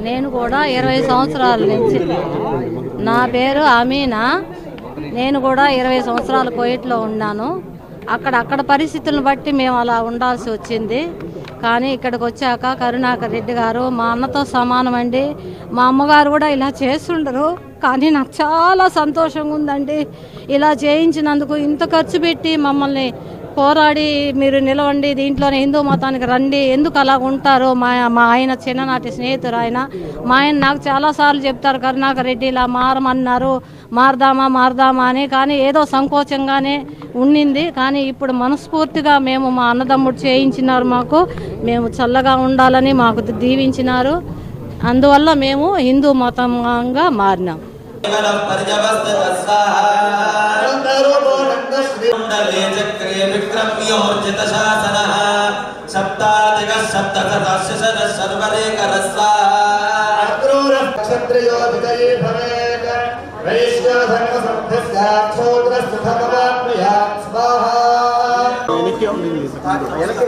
నేను కూడా 20 సంవత్సరాల నుంచి నా పేరు అమీనా. నేను కూడా 20 సంవత్సరాలు కోయిట్లో ఉన్నాను. అక్కడ పరిస్థితులను బట్టి మేము అలా ఉండాల్సి వచ్చింది. కానీ ఇక్కడికి వచ్చాక కరుణాకర్ రెడ్డి గారు మా అన్నతో సమానం అండి. మా అమ్మగారు కూడా ఇలా చేస్తుండరు. కానీ నాకు చాలా సంతోషంగా ఉందండి. ఇలా చేయించినందుకు ఇంత ఖర్చు పెట్టి మమ్మల్ని పోరాడి మీరు నిలవండి, దీంట్లోనే హిందూ మతానికి రండి, ఎందుకు అలా ఉంటారో మా ఆయన చిన్ననాటి స్నేహితుడు ఆయన. మా ఆయన నాకు చాలాసార్లు చెప్తారు, కరుణాకర్ రెడ్డి ఇలా మారమన్నారు, మారదామా అని. కానీ ఏదో సంకోచంగానే ఉండింది. కానీ ఇప్పుడు మనస్ఫూర్తిగా మేము మా అన్నదమ్ముడు చేయించినారు. మేము చల్లగా ఉండాలని మాకు దీవించినారు. అందువల్ల మేము హిందూ మతంగా మారినాం. వెనక్కి